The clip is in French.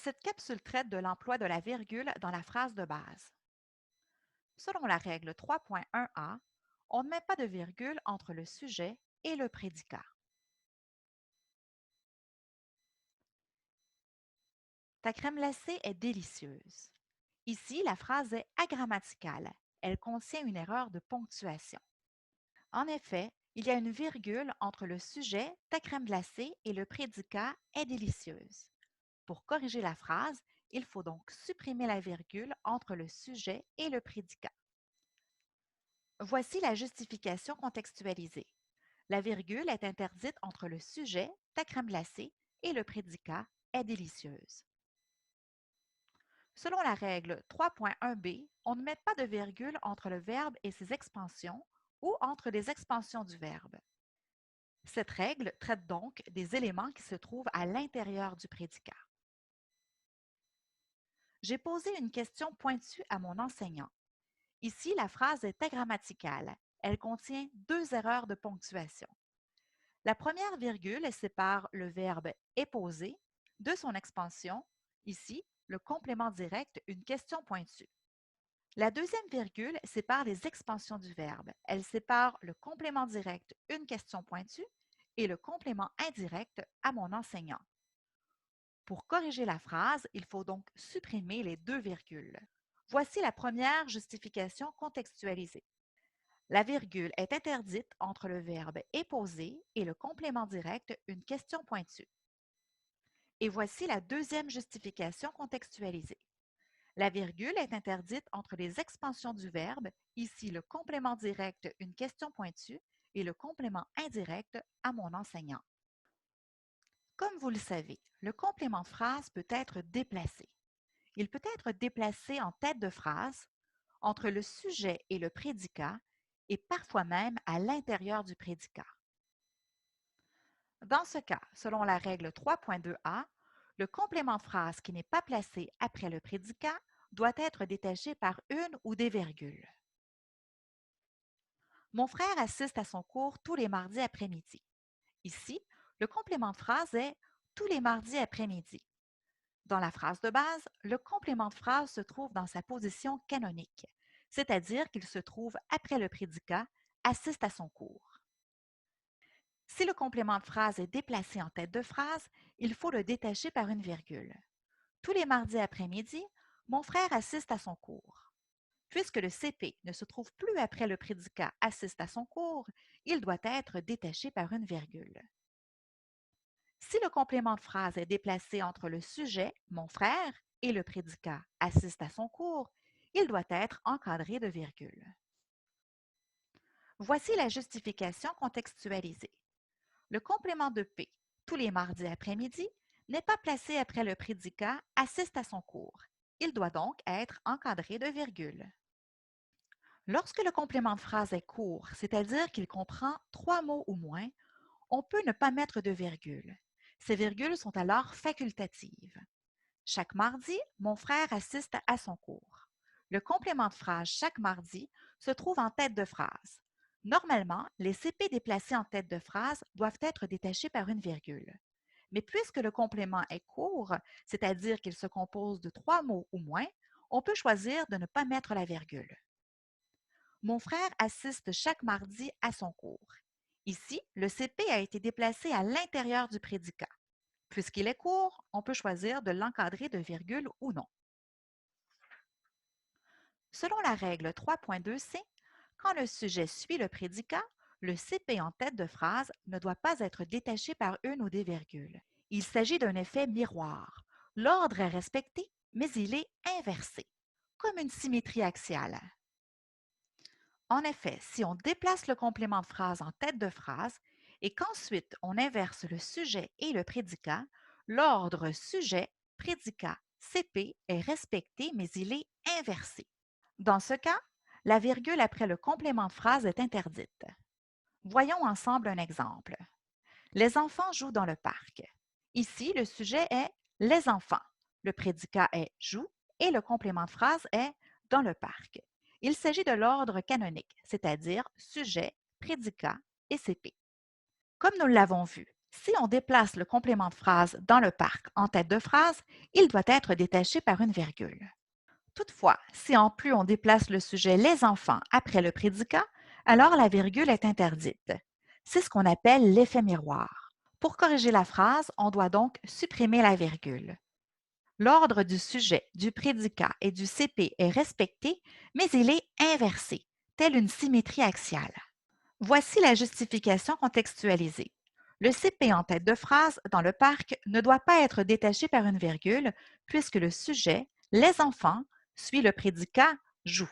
Cette capsule traite de l'emploi de la virgule dans la phrase de base. Selon la règle 3.1a, on ne met pas de virgule entre le sujet et le prédicat. Ta crème glacée est délicieuse. Ici, la phrase est agrammaticale. Elle contient une erreur de ponctuation. En effet, il y a une virgule entre le sujet, ta crème glacée, et le prédicat est délicieuse. Pour corriger la phrase, il faut donc supprimer la virgule entre le sujet et le prédicat. Voici la justification contextualisée. La virgule est interdite entre le sujet, ta crème glacée, et le prédicat est délicieuse. Selon la règle 3.1b, on ne met pas de virgule entre le verbe et ses expansions ou entre les expansions du verbe. Cette règle traite donc des éléments qui se trouvent à l'intérieur du prédicat. J'ai posé une question pointue à mon enseignant. Ici, la phrase est agrammaticale. Elle contient deux erreurs de ponctuation. La première virgule sépare le verbe « est posé » de son expansion, ici, le complément direct, une question pointue. La deuxième virgule sépare les expansions du verbe. Elle sépare le complément direct, une question pointue, et le complément indirect, à mon enseignant. Pour corriger la phrase, il faut donc supprimer les deux virgules. Voici la première justification contextualisée. La virgule est interdite entre le verbe « est posé » et le complément direct, une question pointue. Et voici la deuxième justification contextualisée. La virgule est interdite entre les expansions du verbe, ici le complément direct, une question pointue, et le complément indirect, à mon enseignant. Comme vous le savez, le complément de phrase peut être déplacé. Il peut être déplacé en tête de phrase, entre le sujet et le prédicat, et parfois même à l'intérieur du prédicat. Dans ce cas, selon la règle 3.2a, le complément de phrase qui n'est pas placé après le prédicat doit être détaché par une ou des virgules. Mon frère assiste à son cours tous les mardis après-midi. Ici, le complément de phrase est « tous les mardis après-midi ». Dans la phrase de base, le complément de phrase se trouve dans sa position canonique, c'est-à-dire qu'il se trouve après le prédicat « assiste à son cours ». Si le complément de phrase est déplacé en tête de phrase, il faut le détacher par une virgule. Tous les mardis après-midi, mon frère assiste à son cours. Puisque le CP ne se trouve plus après le prédicat « assiste à son cours », il doit être détaché par une virgule. Si le complément de phrase est déplacé entre le sujet « mon frère » et le prédicat « assiste à son cours », il doit être encadré de virgule. Voici la justification contextualisée. Le complément de P, tous les mardis après-midi, n'est pas placé après le prédicat « assiste à son cours ». Il doit donc être encadré de virgule. Lorsque le complément de phrase est court, c'est-à-dire qu'il comprend 3 mots ou moins, on peut ne pas mettre de virgule. Ces virgules sont alors facultatives. Chaque mardi, mon frère assiste à son cours. Le complément de phrase chaque mardi se trouve en tête de phrase. Normalement, les CP déplacés en tête de phrase doivent être détachés par une virgule. Mais puisque le complément est court, c'est-à-dire qu'il se compose de 3 mots ou moins, on peut choisir de ne pas mettre la virgule. Mon frère assiste chaque mardi à son cours. Ici, le CP a été déplacé à l'intérieur du prédicat. Puisqu'il est court, on peut choisir de l'encadrer de virgule ou non. Selon la règle 3.2c, quand le sujet suit le prédicat, le CP en tête de phrase ne doit pas être détaché par une ou des virgules. Il s'agit d'un effet miroir. L'ordre est respecté, mais il est inversé, comme une symétrie axiale. En effet, si on déplace le complément de phrase en tête de phrase et qu'ensuite on inverse le sujet et le prédicat, l'ordre sujet, prédicat, CP est respecté, mais il est inversé. Dans ce cas, la virgule après le complément de phrase est interdite. Voyons ensemble un exemple. Les enfants jouent dans le parc. Ici, le sujet est les enfants. Le prédicat est joue et le complément de phrase est dans le parc. Il s'agit de l'ordre canonique, c'est-à-dire sujet, prédicat et CP. Comme nous l'avons vu, Si on déplace le complément de phrase dans le parc en tête de phrase, il doit être détaché par une virgule. Toutefois, si en plus on déplace le sujet les enfants après le prédicat, alors la virgule est interdite. C'est ce qu'on appelle l'effet miroir. Pour corriger la phrase, on doit donc supprimer la virgule. L'ordre du sujet, du prédicat et du CP est respecté, mais il est inversé, telle une symétrie axiale. Voici la justification contextualisée. Le CP en tête de phrase dans le parc ne doit pas être détaché par une virgule puisque le sujet, les enfants, suit le prédicat joue.